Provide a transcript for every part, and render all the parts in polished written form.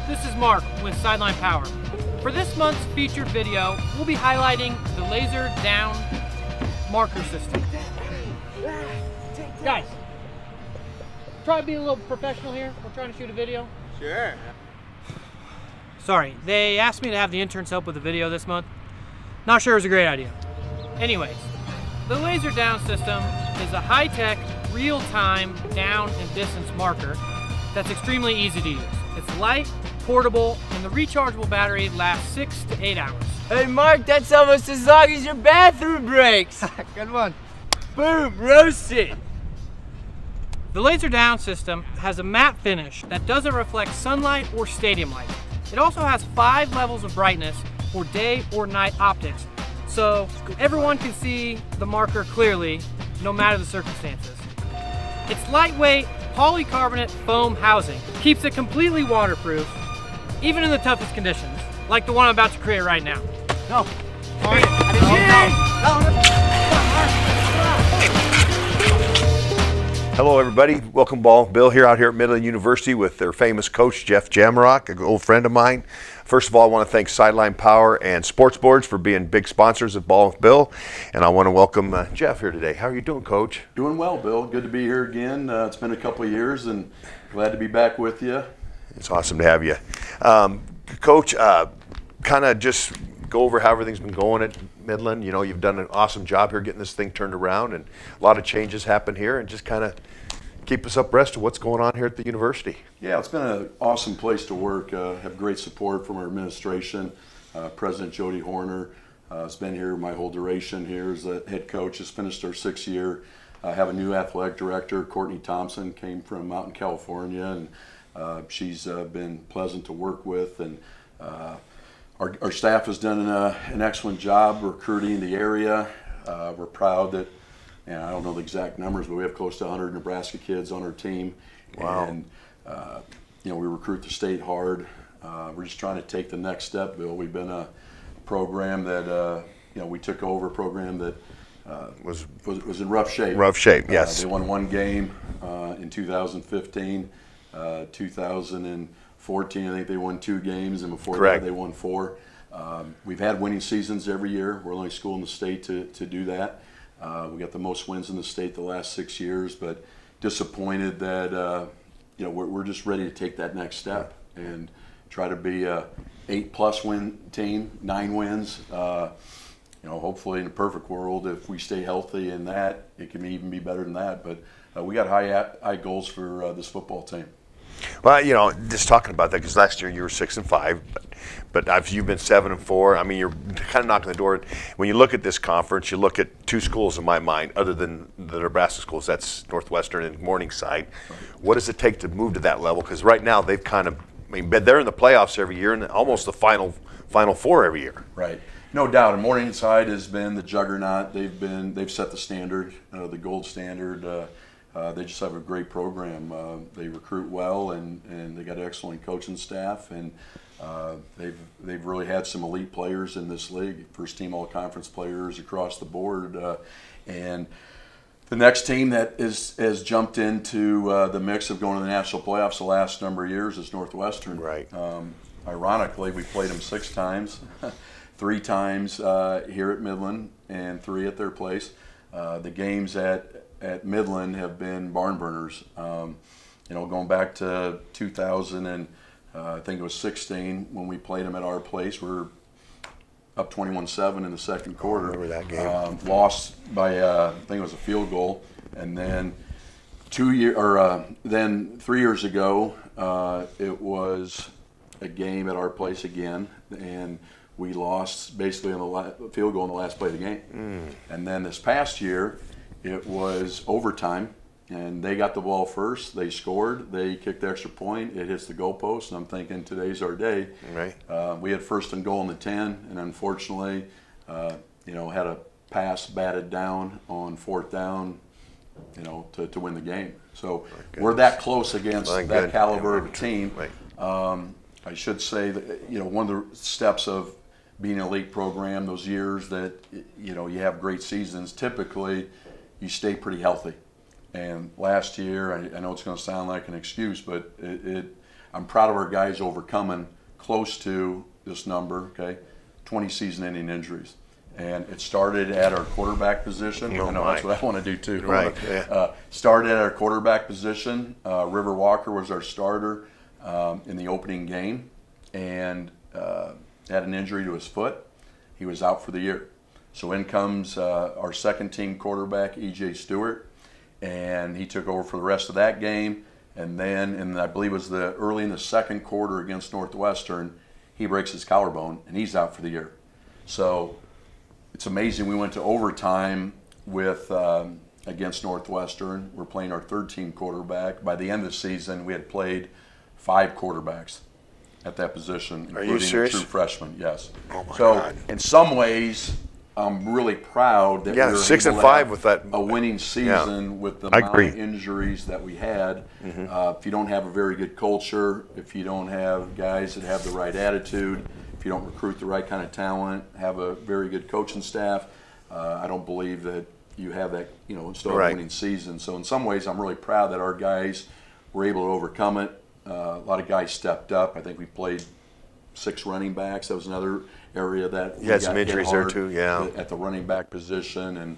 this is Mark with Sideline Power. For this month's featured video, we'll be highlighting the laser down marker system. Guys, try to be a little professional here. We're trying to shoot a video. Sure. Sorry, they asked me to have the interns help with the video this month. Not sure it was a great idea. Anyways, the laser down system is a high-tech, real-time down and distance marker that's extremely easy to use. It's light, portable, and the rechargeable battery lasts 6 to 8 hours. Hey Mark, that's almost as long as your bathroom breaks. Good one. Boom, roasted. The laser down system has a matte finish that doesn't reflect sunlight or stadium light. It also has 5 levels of brightness for day or night optics, so everyone can see the marker clearly, no matter the circumstances. Its lightweight polycarbonate foam housing keeps it completely waterproof, even in the toughest conditions, like the one I'm about to create right now. No. Hello everybody, welcome Ballin W Bill here out here at Midland University with their famous coach Jeff Jamrog, an old friend of mine. First of all, I want to thank Sideline Power and Sports Boards for being big sponsors of Ballin W Bill, and I want to welcome Jeff here today. How are you doing, Coach? Doing well, Bill. Good to be here again. It's been a couple of years and glad to be back with you. It's awesome to have you. Coach, kind of just go over how everything's been going at Midland. You know, you've done an awesome job here getting this thing turned around, and a lot of changes happen here, and just kind of keep us abreast of what's going on here at the university. Yeah, it's been an awesome place to work. Have great support from our administration. President Jody Horner has been here my whole duration here as the head coach. Has finished her 6th year. Have a new athletic director, Courtney Thompson, came from out in California, and she's been pleasant to work with. And our staff has done an excellent job recruiting the area. We're proud that, and I don't know the exact numbers, but we have close to 100 Nebraska kids on our team. Wow. And, you know, we recruit the state hard. We're just trying to take the next step, Bill. We've been a program that, you know, we took over a program that was in rough shape. Rough shape, yes. They won 1 game in 2015. 2014, I think they won 2 games, and before Correct. that they won 4. We've had winning seasons every year. We're the only school in the state to do that. We got the most wins in the state the last 6 years, but disappointed that you know, we're just ready to take that next step and try to be a 8+ win team, 9 wins. You know, hopefully in a perfect world, if we stay healthy in that, it can even be better than that. But we got high goals for this football team. Well, you know, just talking about that, because last year you were 6-5, but you've been 7-4. I mean, you're kind of knocking the door. When you look at this conference, you look at 2 schools in my mind, other than the Nebraska schools. That's Northwestern and Morningside. What does it take to move to that level? Because right now they've kind of, I mean, they're in the playoffs every year and almost the Final Four every year. Right. No doubt. And Morningside has been the juggernaut. They've set the standard, the gold standard. They just have a great program. They recruit well, and they got an excellent coaching staff, and they've really had some elite players in this league, first team all-conference players across the board. And the next team that has jumped into the mix of going to the national playoffs the last number of years is Northwestern. Right. Ironically, we played them 6 times, 3 times here at Midland and 3 at their place. The games at Midland have been barn burners. You know, going back to 2000 and I think it was 16 when we played them at our place. We were up 21-7 in the second quarter. I remember that game. Lost by I think it was a field goal, and then 3 years ago it was a game at our place again, and we lost basically on the field goal in the last play of the game. And then this past year, it was overtime, and they got the ball first. They scored. They kicked the extra point. It hits the goalpost, and I'm thinking today's our day. Right. We had 1st and goal in the 10, and unfortunately, you know, had a pass batted down on 4th down, you know, to win the game. So we're that close against that caliber of a team. Right. I should say that, you know, one of the steps of being an elite program, those years that, you know, you have great seasons, typically you stay pretty healthy. And last year, I know it's going to sound like an excuse, but I'm proud of our guys overcoming close to this number, okay, 20 season-ending injuries. And it started at our quarterback position. Oh, I know that's what I want to do too. Right. Yeah. Started at our quarterback position. River Walker was our starter in the opening game, and had an injury to his foot. He was out for the year. So in comes our second team quarterback, E.J. Stewart, and he took over for the rest of that game. And then, and I believe it was early in the second quarter against Northwestern, he breaks his collarbone and he's out for the year. So it's amazing. We went to overtime with against Northwestern. We're playing our third team quarterback. By the end of the season, we had played 5 quarterbacks at that position, Are you including a serious? true freshman. Yes. Oh my so God. in some ways, I'm really proud that we were 6 and able to 5 have with that. a winning season with the I amount agree. of injuries that we had. If you don't have a very good culture, if you don't have guys that have the right attitude, if you don't recruit the right kind of talent, have a very good coaching staff, I don't believe that you have that, still have a winning season. So in some ways, I'm really proud that our guys were able to overcome it. A lot of guys stepped up. I think we played 6 running backs. That was another area that You had some injuries there too, yeah. at the running back position, and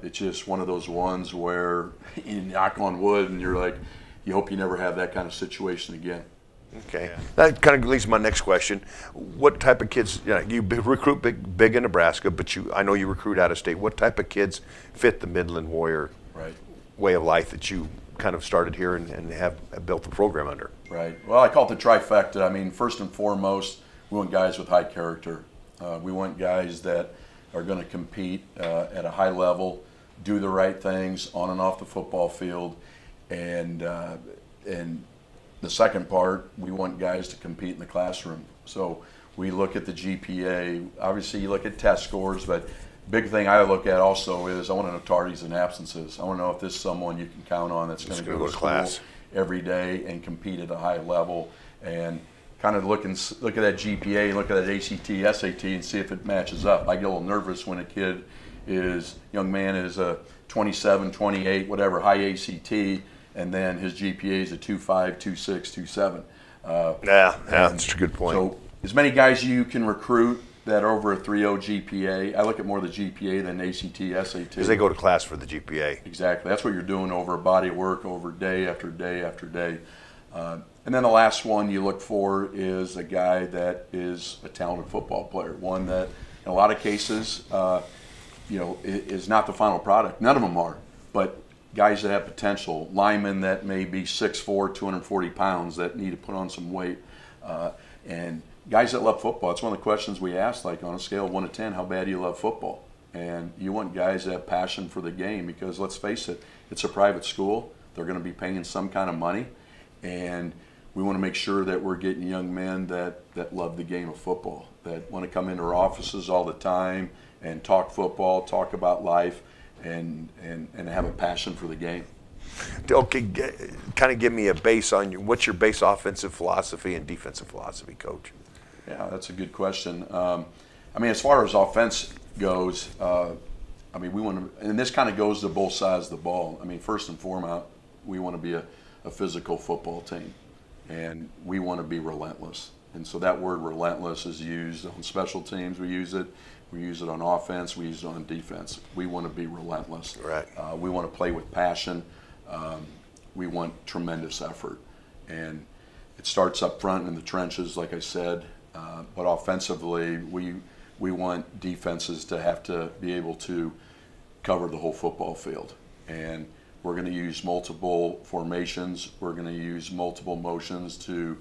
it's just one of those ones where you knock on wood and you're like, you hope you never have that kind of situation again. Okay, that kind of leads to my next question. What type of kids, you recruit big in Nebraska, but I know you recruit out of state. What type of kids fit the Midland Warrior way of life that you kind of started here and have built the program under? Right. Well, I call it the trifecta. I mean, first and foremost, we want guys with high character. We want guys that are going to compete at a high level, do the right things on and off the football field, and the second part, we want guys to compete in the classroom. So we look at the GPA. Obviously, you look at test scores, but big thing I look at also is I want to know tardies and absences. I want to know if this is someone you can count on that's going to go to class every day and compete at a high level, and kind of look at that GPA and look at that ACT, SAT, and see if it matches up. I get a little nervous when a young man is a 27, 28, whatever, high ACT, and then his GPA is a 2.5, 2.6, 2.7. That's a good point. So as many guys you can recruit that are over a 3.0 GPA, I look at more the GPA than ACT, SAT. Because they go to class for the GPA. Exactly. That's what you're doing over a body of work over day after day after day. And then the last one you look for is a guy that is a talented football player, one that in a lot of cases, is not the final product. None of them are, but guys that have potential, linemen that may be 6'4", 240 pounds that need to put on some weight, and guys that love football. It's one of the questions we ask, like on a scale of 1 to 10, how bad do you love football? And you want guys that have passion for the game, because let's face it, it's a private school. They're going to be paying some kind of money, and we want to make sure that we're getting young men that love the game of football, that want to come into our offices all the time and talk football, talk about life, and have a passion for the game. Okay, kind of give me a base on what's your base offensive philosophy and defensive philosophy, Coach? Yeah, that's a good question. As far as offense goes, we want to, and this kind of goes to both sides of the ball. First and foremost, we want to be a physical football team, and we want to be relentless. And so that word relentless is used on special teams. We use it on offense. We use it on defense. We want to be relentless. Right. We want to play with passion. We want tremendous effort. And it starts up front in the trenches, like I said. But offensively, we want defenses to have to be able to cover the whole football field. And we're going to use multiple formations. We're going to use multiple motions to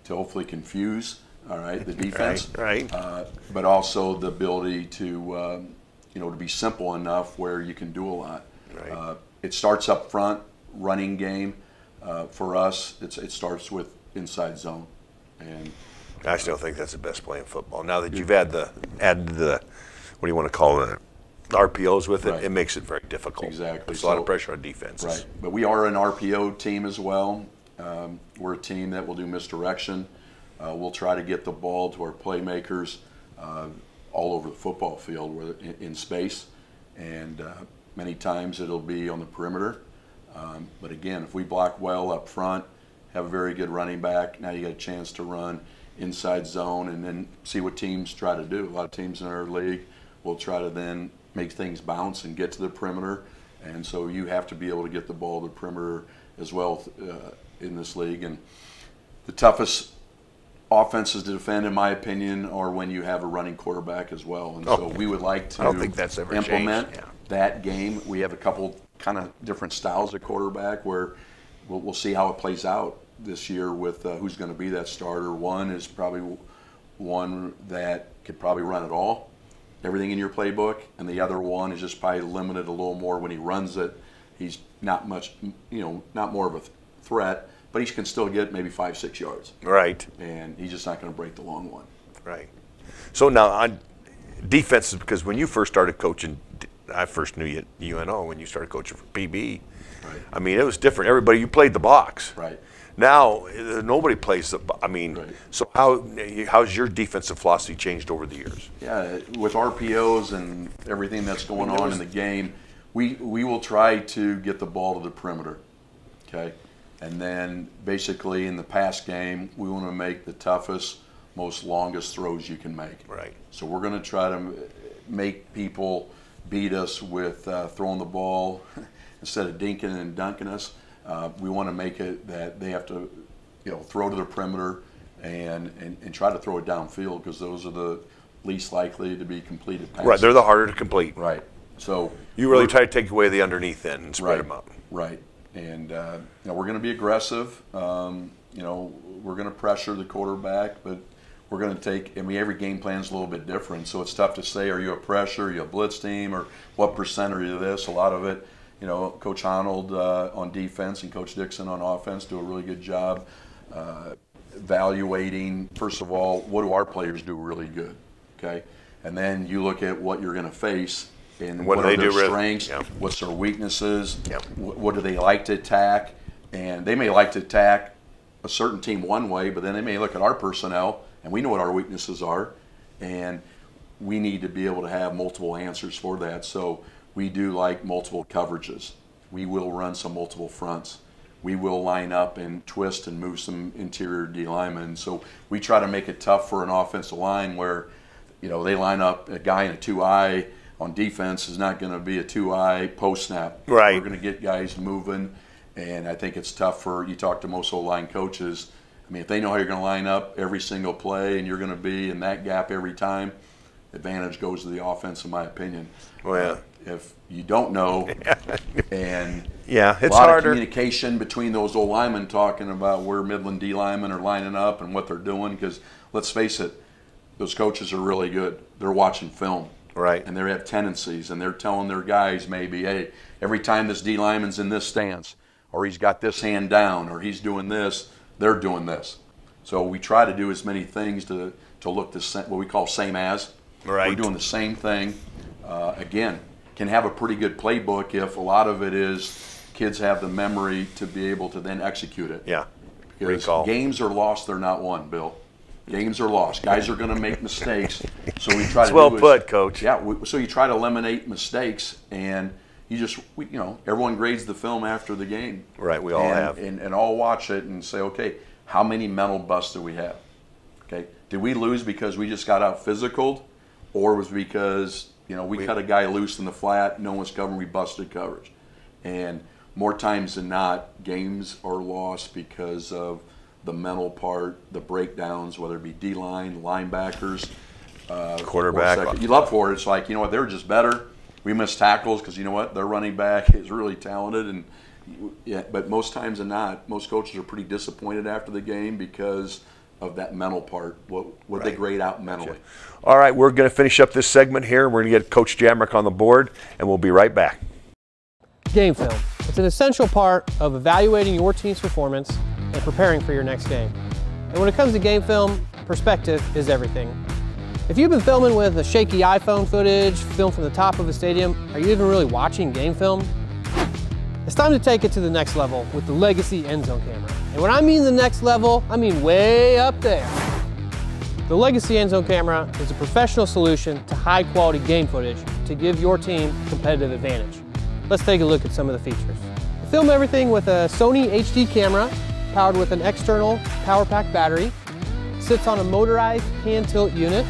hopefully confuse, the defense. Right. But also the ability to be simple enough where you can do a lot. Right. It starts up front, running game. For us, it starts with inside zone. And I still think that's the best play in football. Now that you've added the what do you want to call it, RPOs with it, it makes it very difficult. Exactly. There's a lot of pressure on defenses. Right. But we are an RPO team as well. We're a team that will do misdirection. We'll try to get the ball to our playmakers all over the football field, in space, and many times it'll be on the perimeter. But again, if we block well up front, have a very good running back. Now you got a chance to run inside zone and then see what teams try to do. A lot of teams in our league will try to then make things bounce and get to the perimeter. And so you have to be able to get the ball to the perimeter as well in this league. And the toughest offenses to defend, in my opinion, are when you have a running quarterback as well. And so we would like to implement that game. We have a couple kind of different styles of quarterback where we'll see how it plays out this year with who's going to be that starter. One is probably one that could probably run it all, everything in your playbook, and the other one is just probably limited a little more when he runs it. He's not much, not more of a threat, but he can still get maybe 5-6 yards. Right. And he's just not going to break the long one. Right. So now on defenses, because when you first started coaching, I first knew you at UNO when you started coaching for PB. Right. I mean, it was different. Everybody, you played the box. Right. Now, nobody plays the box. I mean, right. So how's your defensive philosophy changed over the years? Yeah, with RPOs and everything that's going on in the game, we will try to get the ball to the perimeter, okay? And then basically in the pass game, we want to make the toughest, most longest throws you can make. Right. So we're going to try to make people beat us with throwing the ball instead of dinking and dunking us. We want to make it that they have to, throw to the perimeter and try to throw it downfield because those are the least likely to be completed passes. Right, they're the harder to complete. Right. So you really try to take away the underneath then and spread them up. Right. And we're going to be aggressive. We're going to pressure the quarterback, but we're going to take. Every game plan is a little bit different, so it's tough to say. Are you a pressure? Are you a blitz team? Or what percent are you this? A lot of it. Coach Arnold on defense and Coach Dixon on offense do a really good job evaluating, first of all, what do our players do really good, okay? And then you look at what you're going to face and what are their strengths, what's their weaknesses, what do they like to attack, and they may like to attack a certain team one way, but then they may look at our personnel, and we know what our weaknesses are, and we need to be able to have multiple answers for that. So we do like multiple coverages. We will run some multiple fronts. We will line up and twist and move some interior D linemen. So we try to make it tough for an offensive line where, they line up a guy in a 2-eye on defense is not going to be a 2-eye post snap. Right. We're going to get guys moving, and I think it's tough you talk to most O-line coaches. I mean, if they know how you're going to line up every single play and you're going to be in that gap every time, advantage goes to the offense, in my opinion. Well, if you don't know, and it's a lot harder. of communication between those old linemen talking about where Midland D linemen are lining up and what they're doing, because let's face it, those coaches are really good. They're watching film. Right. And they have tendencies, and they're telling their guys maybe, hey, every time this D lineman's in this stance, or he's got this hand down, or he's doing this, they're doing this. So we try to do as many things to look the same, what we call same as. Right. We're doing the same thing. Again, can have a pretty good playbook if a lot of it is kids have the memory to be able to then execute it. Yeah. Because Recall. Games are lost, they're not won, Bill. Games are lost. Guys are going to make mistakes, so we try to. Well put, Coach. Yeah. So you try to eliminate mistakes, and you just, everyone grades the film after the game. Right. We all have. And all watch it and say, okay, how many mental busts do we have? Okay. Did we lose because we just got out physicaled, or was it because we cut a guy loose in the flat, no one's covering, we busted coverage? And more times than not, games are lost because of the mental part, the breakdowns, whether it be D-line, linebackers, quarterback. You love for it. It's like, they're just better. We miss tackles because their running back is really talented. And but most times than not, most coaches are pretty disappointed after the game because of that mental part, what they grade out mentally. Gotcha. All right, we're going to finish up this segment here. We're going to get Coach Jamrog on the board, and we'll be right back. Game film. It's an essential part of evaluating your team's performance and preparing for your next game. And when it comes to game film, perspective is everything. If you've been filming with a shaky iPhone footage, film from the top of a stadium, are you even really watching game film? It's time to take it to the next level with the Legacy End Zone camera. And when I mean the next level, I mean way up there. The Legacy End Zone camera is a professional solution to high quality game footage to give your team competitive advantage. Let's take a look at some of the features. Film everything with a Sony HD camera powered with an external power pack battery, sits on a motorized hand tilt unit,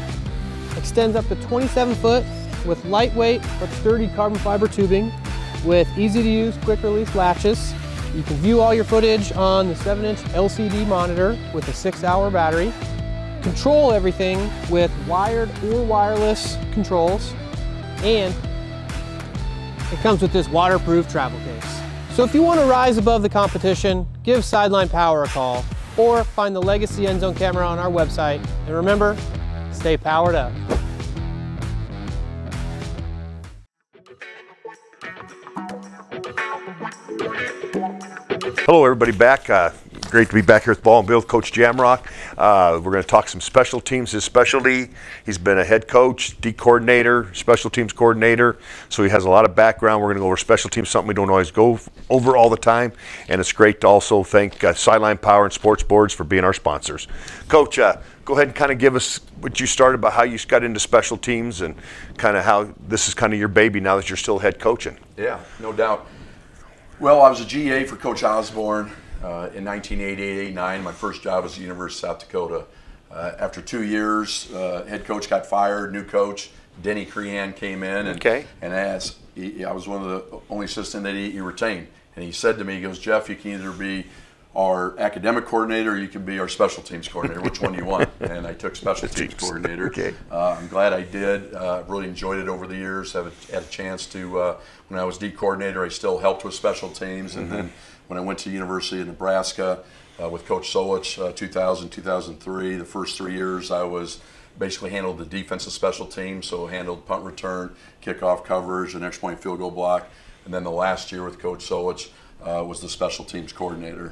extends up to 27 foot with lightweight but sturdy carbon fiber tubing with easy to use quick release latches. You can view all your footage on the 7-inch LCD monitor with a 6-hour battery. Control everything with wired or wireless controls, and it comes with this waterproof travel case. So if you want to rise above the competition, give Sideline Power a call or find the Legacy End Zone camera on our website. And remember, stay powered up. Hello, everybody. Great to be back here with Ballin Bill, Coach Jamrog. We're going to talk some special teams. His specialty, he's been a head coach, D coordinator, special teams coordinator, so he has a lot of background. We're going to go over special teams, something we don't always go over all the time, and it's great to also thank Sideline Power and Sports Boards for being our sponsors. Coach, go ahead and kind of give us what you started about how you got into special teams and kind of how this is kind of your baby now that you're still head coaching. Yeah, no doubt. Well, I was a GA for Coach Osborne in 1988-89. My first job was at the University of South Dakota. After 2 years, head coach got fired, new coach, Denny Crean came in, and asked, I was one of the only assistants that he retained. And he said to me, he goes, Jeff, you can either be our academic coordinator or you can be our special teams coordinator. Which one do you want? And I took special teams coordinator. I'm glad I did. Really enjoyed it over the years. Had a chance to, when I was D coordinator, I still helped with special teams. And then when I went to the University of Nebraska with Coach Solich, 2000, 2003, the first 3 years I was basically handled the defensive special teams, so handled punt return, kickoff coverage, and extra point field goal block. And then the last year with Coach Solich was the special teams coordinator.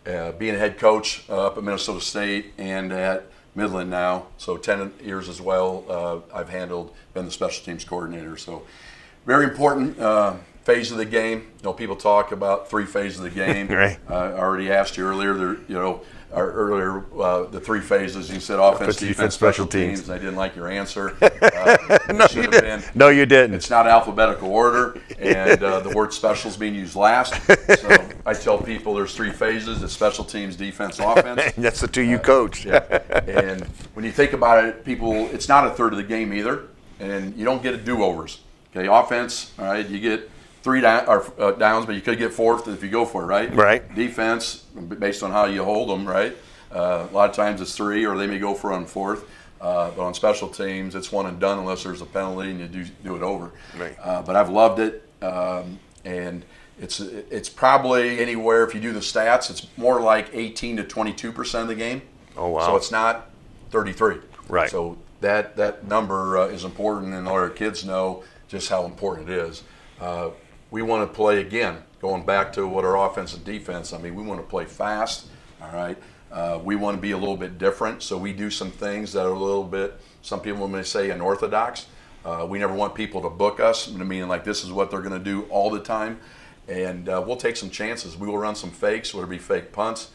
And being a head coach up at Minnesota State and at Midland now, so 10 years as well, I've been the special teams coordinator. So very important phase of the game. You know, people talk about 3 phases of the game. Right. I already asked you earlier, the 3 phases. You said offense, defense, special teams. And I didn't like your answer. No, you didn't. No, you didn't. It's not alphabetical order, and the word special is being used last. So I tell people there's 3 phases: it's special teams, defense, offense. And that's the 2 you coached. Yeah. And when you think about it, it's not a third of the game either, and you don't get do-overs. Okay, offense, all right, you get 3 downs, but you could get 4th if you go for it, right? Right. Defense, based on how you hold them, right? A lot of times it's 3, or they may go for on 4th. But on special teams, it's 1 and done unless there's a penalty and you do it over. Right. But I've loved it, and it's probably anywhere, if you do the stats, it's more like 18 to 22% of the game. Oh, wow. So it's not 33. Right. So that number is important, and our kids know just how important it is. We want to play, again, going back to what our offense and defense, I mean, we want to play fast, all right? We want to be a little bit different, so we do some things that are a little bit, some people may say, unorthodox. We never want people to book us, meaning like this is what they're going to do all the time. And we'll take some chances. We will run some fakes, whether it be fake punts.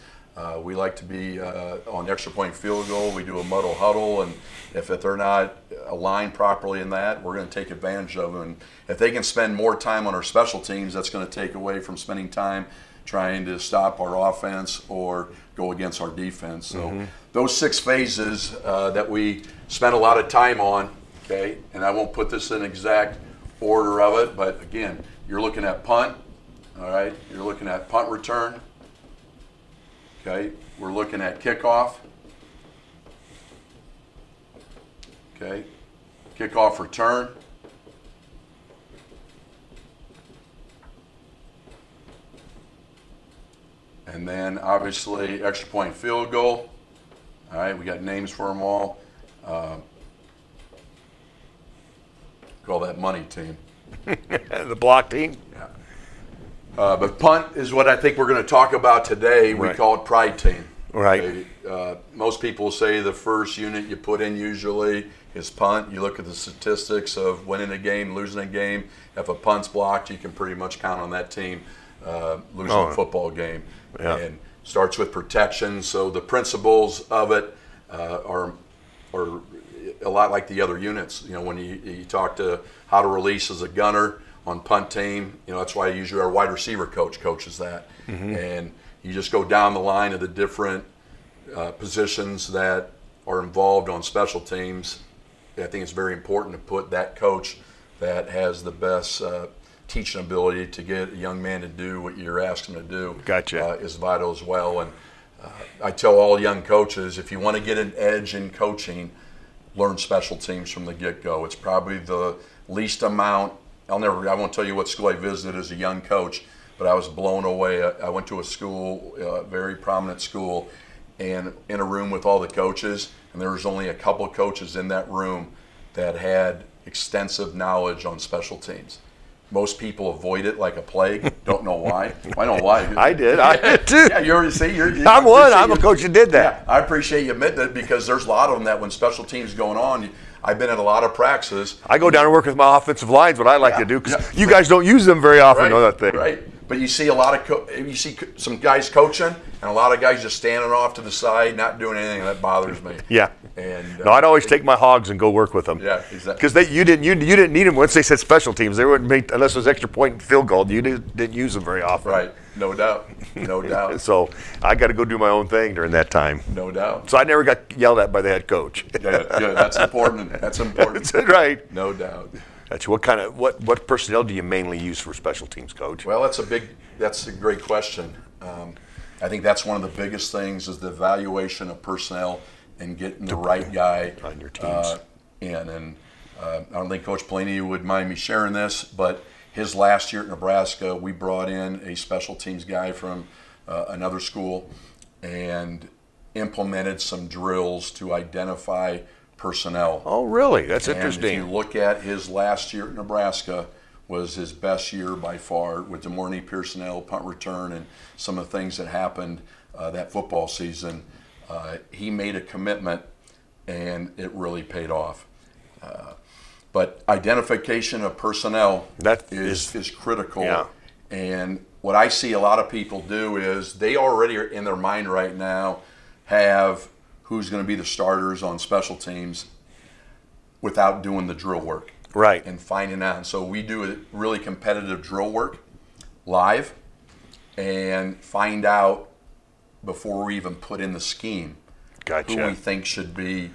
We like to be on extra point field goal. We do a muddle huddle, and if they're not aligned properly in that, we're going to take advantage of them. And if they can spend more time on our special teams, that's going to take away from spending time trying to stop our offense or go against our defense. So those 6 phases that we spend a lot of time on, okay, and I won't put this in exact order of it, but again, you're looking at punt, all right, you're looking at punt return, okay, we're looking at kickoff, okay, kickoff return, and then obviously extra point field goal. All right, we got names for them all. Call that money team. The block team? Yeah. But punt is what I think we're going to talk about today. We call it pride team. Right. Okay. Most people say the first unit you put in usually is punt. You look at the statistics of winning a game, losing a game. If a punt's blocked, you can pretty much count on that team losing a football game. Yeah. And starts with protection. So the principles of it are a lot like the other units. You know, when you talk to how to release as a gunner on punt team, you know, that's why usually our wide receiver coach coaches that. And You just go down the line of the different positions that are involved on special teams. I think it's very important to put that coach that has the best teaching ability to get a young man to do what you're asking him to do. Gotcha. Is vital as well. And I tell all young coaches, if you want to get an edge in coaching, learn special teams from the get-go. It's probably the least amount. I won't tell you what school I visited as a young coach, but I was blown away. I went to a school, a very prominent school, and in a room with all the coaches, and there was only a couple of coaches in that room that had extensive knowledge on special teams. Most people avoid it like a plague. Don't know why. I know why. I did too. Yeah, you already see. I'm a coach who did that. Yeah, I appreciate you admitting it, because there's a lot of them that when special teams going on, I've been at a lot of practices. I go down and work with my offensive lines, what I like to do, because you guys don't use them very often, know that thing. Right. But you see a lot of you see some guys coaching, and a lot of guys just standing off to the side, not doing anything. That bothers me. Yeah. And no, I'd always take my hogs and go work with them. Yeah, exactly. Because you didn't need them once they said special teams. They wouldn't make, unless it was extra point and field goal. You didn't use them very often. Right. No doubt. No doubt. So I got to go do my own thing during that time. No doubt. So I never got yelled at by the head coach. Yeah, that's important. That's important. That's right. No doubt. That's what personnel do you mainly use for special teams, coach? Well, that's a great question. I think that's one of the biggest things is the evaluation of personnel and getting the right guy on your teams. And I don't think Coach Pelini would mind me sharing this, but his last year at Nebraska, we brought in a special teams guy from another school and implemented some drills to identify personnel. Oh, really? That's interesting. If you look at his last year at Nebraska, was his best year by far with DeMorney personnel, punt return, and some of the things that happened that football season. He made a commitment, and it really paid off. But identification of personnel is critical. Yeah. And what I see a lot of people do is they already are in their mind right now have who's going to be the starters on special teams without doing the drill work. Right. And finding out. And so we do a really competitive drill work live and find out before we even put in the scheme who we think should be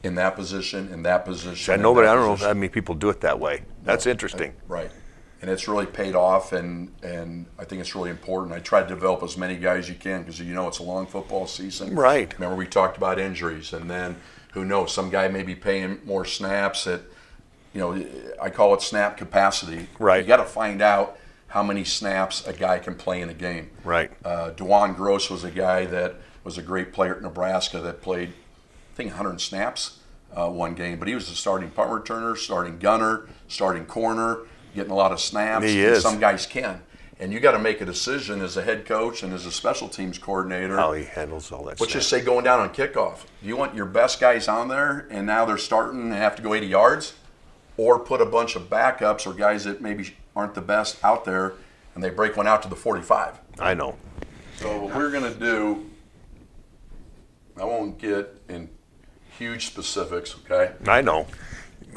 in that position, in that position. I don't know how many people do it that way. That's interesting. Right. And it's really paid off, and I think it's really important. I try to develop as many guys as you can because, it's a long football season. Right. Remember we talked about injuries, and then who knows, some guy may be paying more snaps at, I call it snap capacity. Right. You got to find out how many snaps a guy can play in a game. Right. DeJuan Gross was a guy that was a great player at Nebraska that played, I think, 100 snaps one game. But he was a starting punt returner, starting gunner, starting corner, getting a lot of snaps. He is. Some guys can. And you got to make a decision as a head coach and as a special teams coordinator. How he handles all that. Let's just say going down on kickoff. Do you want your best guys on there and now they're starting and have to go 80 yards? Or put a bunch of backups or guys that maybe aren't the best out there and they break one out to the 45. I know. So what we're going to do, I won't get in huge specifics, okay? I know.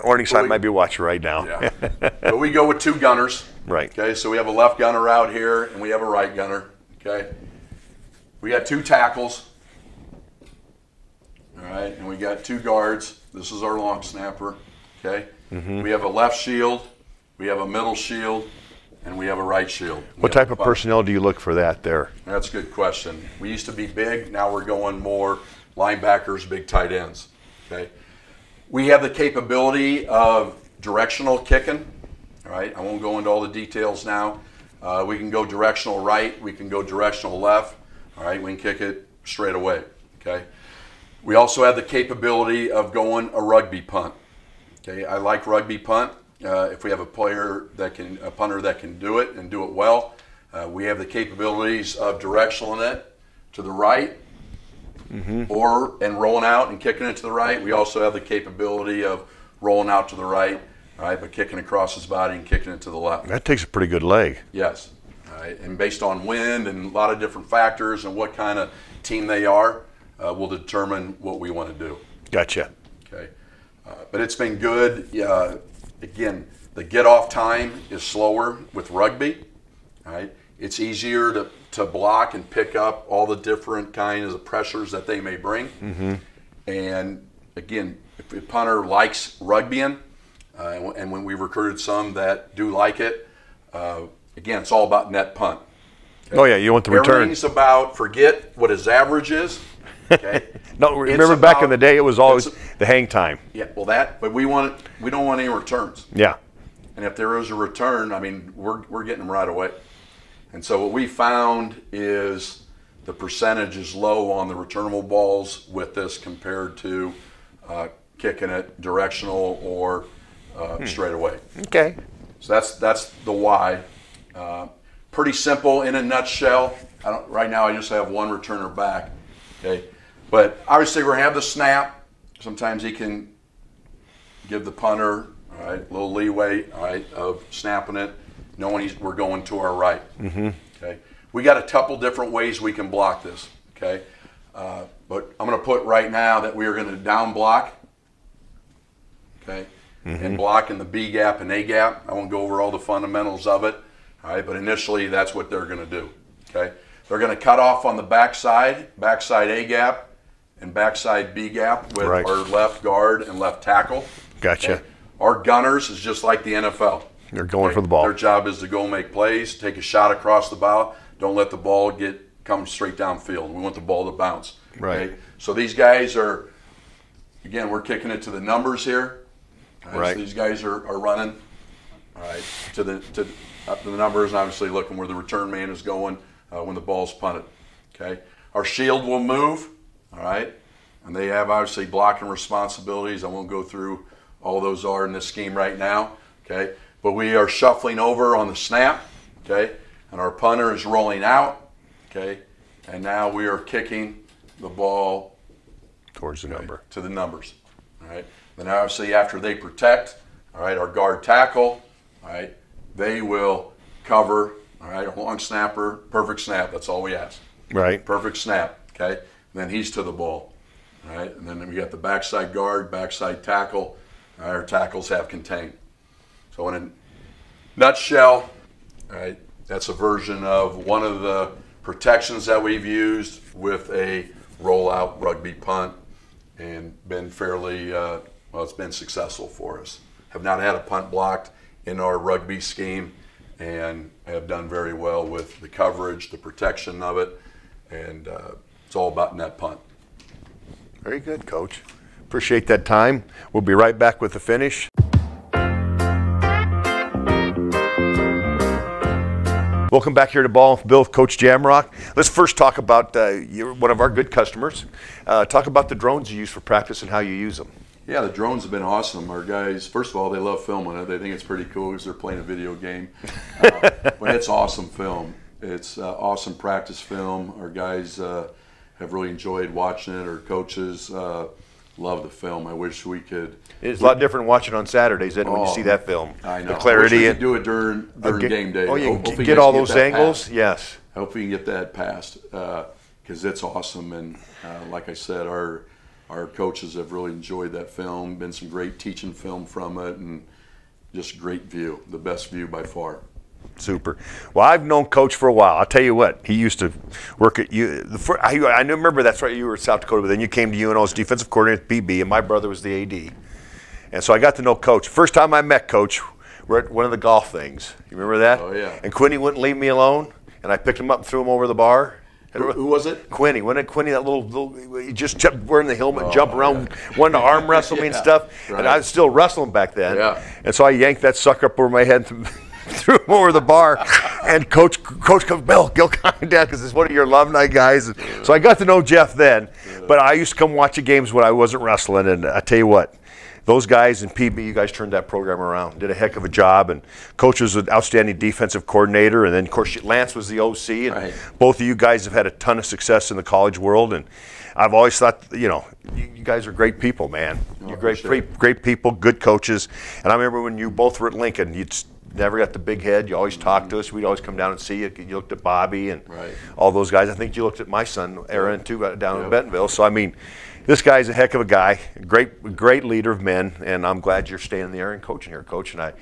Morningside might be watching right now. Yeah. But we go with two gunners. Right. Okay, so we have a left gunner out here and we have a right gunner. Okay. We got two tackles. All right, and we got two guards. This is our long snapper. Okay. Mm-hmm. We have a left shield, we have a middle shield, and we have a right shield. What type of personnel do you look for that there? That's a good question. We used to be big, now we're going more linebackers, big tight ends. Okay. We have the capability of directional kicking. All right, I won't go into all the details now. We can go directional right, we can go directional left. All right, we can kick it straight away. Okay. We also have the capability of going a rugby punt. Okay, I like rugby punt. If we have a punter that can do it and do it well, we have the capabilities of directioning it to the right, and rolling out and kicking it to the right. We also have the capability of rolling out to the right, all right, but kicking across his body and kicking it to the left. That takes a pretty good leg. Yes, all right, and based on wind and a lot of different factors and what kind of team they are, will determine what we want to do. Gotcha. Okay. But it's been good. Again, the get-off time is slower with rugby. All right? It's easier to block and pick up all the different kinds of pressures that they may bring. And again, if a punter likes rugbying, and when we recruited some that do like it, again, it's all about net punt. Okay? Oh yeah, you want the return. Everything's about, forget what his average is. Okay. No, remember back in the day, it was always the hang time. Yeah, well but we don't want any returns. Yeah. And if there is a return, I mean, we're getting them right away. And so what we found is the percentage is low on the returnable balls with this compared to kicking it directional or straight away. Okay. So that's the why. Pretty simple in a nutshell. Right now I just have one returner back. Okay. But obviously we're gonna have the snap. Sometimes he can give the punter, all right, a little leeway, all right, of snapping it, knowing we're going to our right. Okay. We got a couple different ways we can block this. Okay. But I'm going to put right now that we are going to down block. Okay. And block in the B gap and A gap. I won't go over all the fundamentals of it. All right. But initially, that's what they're going to do. Okay. They're going to cut off on the backside A gap and backside B gap with our left guard and left tackle. Gotcha. Okay? Our gunners is just like the NFL. They're going for the ball. Their job is to go make plays, take a shot across the bow. Don't let the ball come straight downfield. We want the ball to bounce. Right. Okay? So these guys are, again, we're kicking it to the numbers here. Right. So these guys are running, all right, to the numbers, and obviously looking where the return man is going when the ball's punted. Okay. Our shield will move, all right, and they have obviously blocking responsibilities. I won't go through all those are in this scheme right now. Okay. But we are shuffling over on the snap, okay, and our punter is rolling out, okay, and now we are kicking the ball towards the number. To the numbers, all right. Then obviously after they protect, all right, our guard tackle, all right, they will cover, all right, a long snapper, perfect snap, that's all we ask. Right. Perfect snap, okay, and then he's to the ball, all right, and then we got the backside guard, backside tackle, all right, our tackles have contained. So in a nutshell, all right, that's a version of one of the protections that we've used with a rollout rugby punt and been fairly, well, it's been successful for us. Have not had a punt blocked in our rugby scheme and have done very well with the coverage, the protection of it, and it's all about net punt. Very good, Coach. Appreciate that time. We'll be right back with the finish. Welcome back here to Ballin W Bill, Coach Jamrog. Let's first talk about you're one of our good customers. Talk about the drones you use for practice and how you use them. Yeah, the drones have been awesome. Our guys, first of all, they love filming it. They think it's pretty cool because they're playing a video game. But it's awesome film. It's awesome practice film. Our guys have really enjoyed watching it. Our coaches love the film. I wish we could. It's a lot different watching on Saturdays than when you see that film. I know. The clarity. I wish we could do it during game day. Oh, you can get all those angles? Yes. I hope we can get that passed because it's awesome. And like I said, our coaches have really enjoyed that film. Been some great teaching film from it, and just great view. The best view by far. Super. Well, I've known Coach for a while. I'll tell you what, he used to work at you. I remember that's right, you were in South Dakota, but then you came to UNO as defensive coordinator at BB, and my brother was the AD. And so I got to know Coach. First time I met Coach, we're at one of the golf things. You remember that? Oh, yeah. And Quinny wouldn't leave me alone, and I picked him up and threw him over the bar. Who was it? Quinny. Wasn't it Quinny, that little he just kept wearing the helmet, jump around, wanted to arm wrestle me and stuff. Right. And I was still wrestling back then. Yeah. And so I yanked that sucker up over my head and threw him over the bar. And Coach comes, Bill, calm down, because it's one of your alumni guys. And so I got to know Jeff then. But I used to come watch the games when I wasn't wrestling. And I tell you what, those guys in PB, you guys turned that program around, did a heck of a job. And Coach was an outstanding defensive coordinator. And then, of course, Lance was the OC. And both of you guys have had a ton of success in the college world. And I've always thought, you know, you guys are great people, man. You're great people, good coaches. And I remember when you both were at Lincoln, you'd never got the big head. You always talked to us. We'd always come down and see you. You looked at Bobby and all those guys. I think you looked at my son, Aaron, too, down in Bentonville. So, I mean, this guy's a heck of a guy, great leader of men, and I'm glad you're staying in the area and coaching here, Coach. And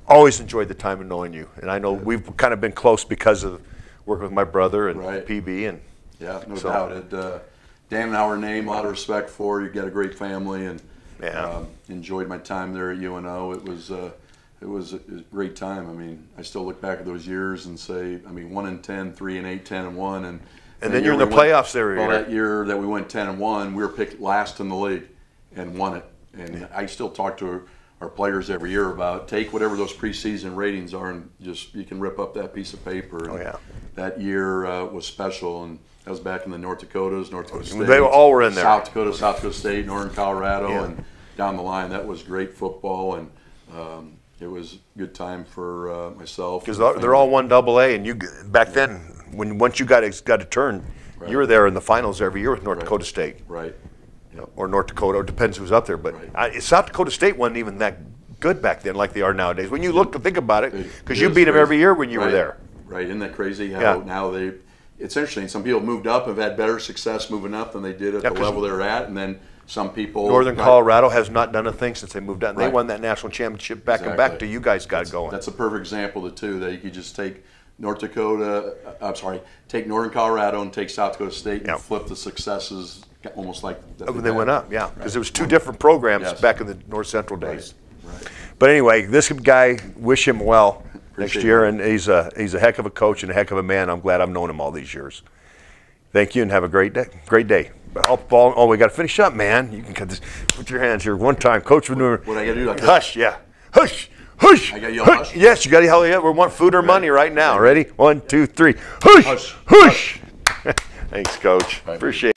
always enjoyed the time of knowing you. And I know we've kind of been close because of working with my brother and PB. And yeah, no doubt. Danenhauer name, a lot of respect for. You got a great family, and enjoyed my time there at UNO. It was a great time. I mean, I still look back at those years and say, I mean, 1-10, 3-8, 10-1, and then you're in the playoffs there. Well, that year that we went 10-1, we were picked last in the league and won it. And I still talk to our players every year about take whatever those preseason ratings are and just you can rip up that piece of paper. And that year was special, and that was back in the North Dakota State. They all were in there. South Dakota State, Northern Colorado, and down the line. That was great football, and it was a good time for myself. Because they're all 1AA, and you back then, once you got a turn, you were there in the finals every year with North Dakota State. Right. Or North Dakota, it depends who's up there. But South Dakota State wasn't even that good back then like they are nowadays. When you look to think about it, because you beat them every year when you were there. Right, isn't that crazy how now it's interesting. Some people moved up and have had better success moving up than they did at the level they're at, and then some people. Northern Colorado has not done a thing since they moved out. And they won that national championship back and back till you guys got going. That's a perfect example of the two, that you could just take take Northern Colorado and take South Dakota State and flip the successes almost like they went up, because it was two different programs back in the North Central days. Right. But anyway, this guy, wish him well next year, and he's a heck of a coach and a heck of a man. I'm glad I've known him all these years. Thank you, and have a great day. Great day. Oh, we got to finish up, man. You can cut this. Put your hands here one time, Coach. What I got to do? Like hush, hush. Hush! I got to yell hush? Yes, you got to yell. We want food or money right now. Ready? 1, 2, 3. Hush! Hush! Thanks, Coach. Appreciate it.